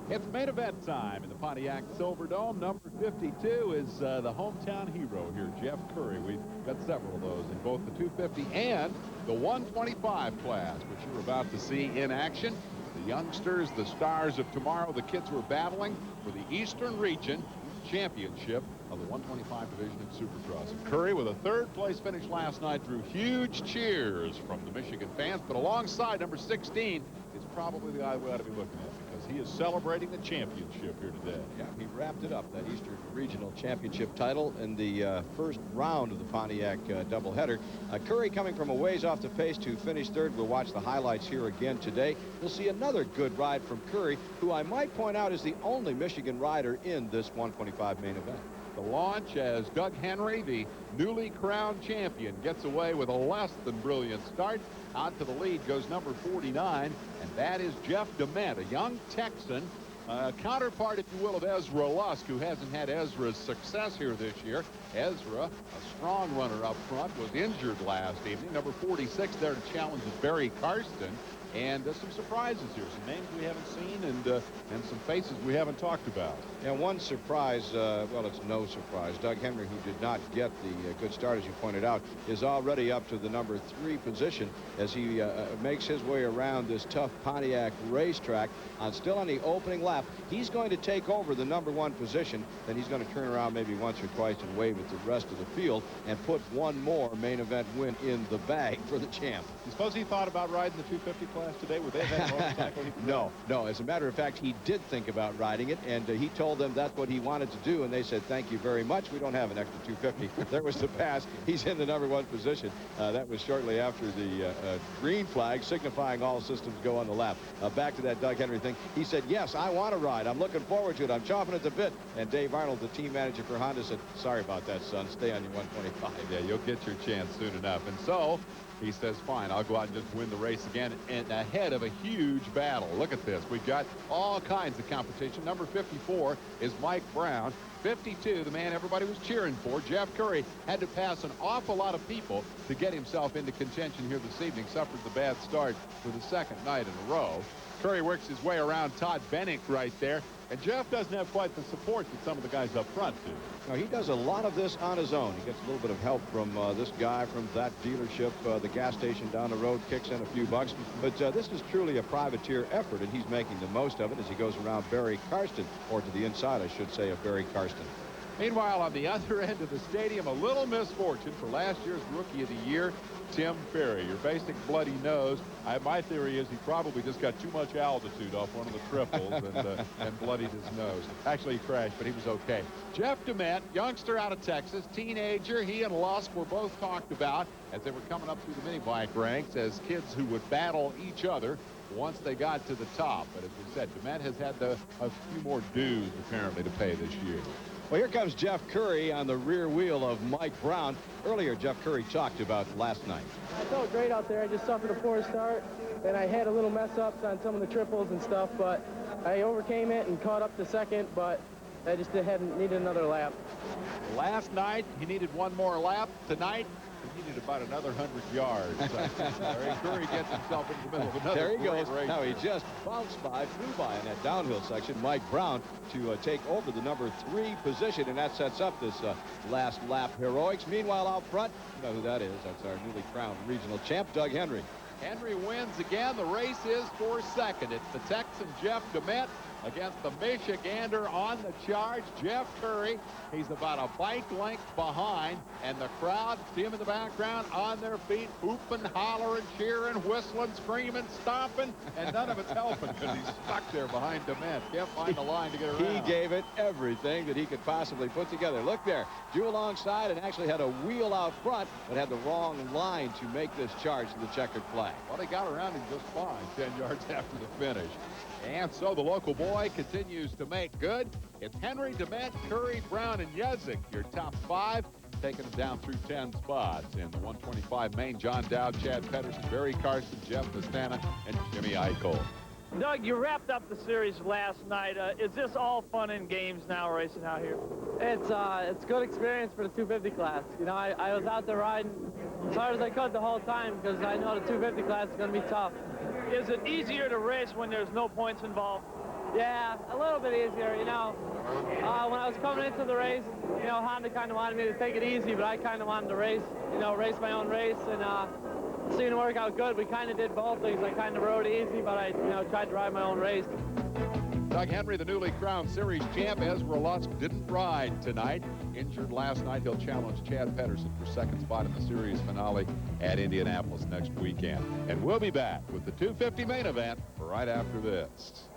It's main event time in the Pontiac Silverdome. Number 52 is the hometown hero here, Jeff Curry. We've got several of those in both the 250 and the 125 class, which you're about to see in action. The youngsters, the stars of tomorrow, the kids who are battling for the Eastern Region Championship of the 125 division in Supercross. And Curry, with a third-place finish last night, drew huge cheers from the Michigan fans. But alongside number 16 is probably the guy we ought to be looking at, because he is celebrating the championship here today. Yeah, he wrapped it up, that Eastern Regional Championship title in the first round of the Pontiac doubleheader. Curry coming from a ways off the pace to finish third. We'll watch the highlights here again today. We'll see another good ride from Curry, who I might point out is the only Michigan rider in this 125 main event. The launch as Doug Henry, the newly crowned champion, gets away with a less than brilliant start. Out to the lead goes number 49, and that is Jeff DeMent, a young Texan, counterpart, if you will, of Ezra Lusk, who hasn't had Ezra's success here this year. Ezra, a strong runner up front, was injured last evening. Number 46 there to challenge is Barry Karsten. And some surprises here, some names we haven't seen, and some faces we haven't talked about. Yeah, one surprise, well, it's no surprise. Doug Henry, who did not get the good start, as you pointed out, is already up to the number 3 position as he makes his way around this tough Pontiac racetrack. Still on the opening lap, he's going to take over the number 1 position. Then he's going to turn around maybe once or twice and wave at the rest of the field and put one more main event win in the bag for the champ. You suppose he thought about riding the 250 class today? Would they have had a motorcycle? No. As a matter of fact, he did think about riding it, and he told them that's what he wanted to do, and they said, thank you very much. We don't have an extra 250. There was the pass. He's in the number 1 position. That was shortly after the green flag, signifying all systems go on the lap. Back to that Doug Henry thing. He said, yes, I want to ride. I'm looking forward to it. I'm chomping at the bit. And Dave Arnold, the team manager for Honda, said, sorry about that, son. Stay on your 125. Yeah, you'll get your chance soon enough. And so he says, fine, I'll go out and just win the race again. And ahead of a huge battle. Look at this. We've got all kinds of competition. Number 54 is Mike Brown. 52, the man everybody was cheering for, Jeff Curry, had to pass an awful lot of people to get himself into contention here this evening. Suffered the bad start for the second night in a row. Curry works his way around Todd Bennick right there. And Jeff doesn't have quite the support that some of the guys up front do. Now, he does a lot of this on his own. He gets a little bit of help from this guy from that dealership, the gas station down the road, kicks in a few bucks. But this is truly a privateer effort, and he's making the most of it as he goes around Barry Karsten, or to the inside, I should say, of Barry Karsten. Meanwhile, on the other end of the stadium, a little misfortune for last year's Rookie of the Year, Tim Ferry. Your basic bloody nose. My theory is he probably just got too much altitude off one of the triples and bloodied his nose. Actually, he crashed, but he was okay. Jeff DeMent, youngster out of Texas, teenager. He and Lusk were both talked about as they were coming up through the mini bike ranks as kids who would battle each other once they got to the top. But as we said, DeMent has had a few more dues, apparently, to pay this year. Well, here comes Jeff Curry on the rear wheel of Mike Brown. Earlier, Jeff Curry talked about last night. I felt great out there. I just suffered a poor start, and I had a little mess-ups on some of the triples and stuff, but I overcame it and caught up to second, but I just needed another lap. Last night, he needed one more lap. Tonight, he needed about another 100 yards. Curry gets himself into the middle of another. There he goes. Race. Now he just bounced by, flew by in that downhill section. Mike Brown to take over the number 3 position, and that sets up this last lap heroics. Meanwhile, out front, you know who that is. That's our newly crowned regional champ, Doug Henry. Henry wins again. The race is for second. It's the Texan Jeff DeMent against the Michigander on the charge, Jeff Curry. He's about a bike length behind, and the crowd, see him in the background, on their feet, whooping, hollering, cheering, whistling, screaming, stomping, and none of it's helping because he's stuck there behind DeMent. Can't find the line to get around. He gave it everything that he could possibly put together. Look there, drew alongside and actually had a wheel out front, but had the wrong line to make this charge to the checkered flag. Well, he got around him just fine 10 yards after the finish. And so the local boy continues to make good. It's Henry, DeMent, Curry, Brown, and Yezik, your top 5, taking them down through 10 spots. In the 125 main, John Dowd, Chad Pedersen, Barry Karsten, Jeff Pastana, and Jimmy Eichel. Doug, you wrapped up the series last night. Is this all fun and games now, racing out here? It's good experience for the 250 class. You know, I was out there riding as hard as I could the whole time because I know the 250 class is going to be tough. Is it easier to race when there's no points involved? Yeah, a little bit easier, you know. When I was coming into the race, you know, Honda kind of wanted me to take it easy, but I kind of wanted to race my own race, and it seemed to work out good. We kind of did both things. I kind of rode easy, but I, tried to ride my own race. Doug Henry, the newly crowned series champ. Ezra Lusk didn't ride tonight. Injured last night. He'll challenge Chad Pedersen for second spot in the series finale at Indianapolis next weekend. And we'll be back with the 250 main event right after this.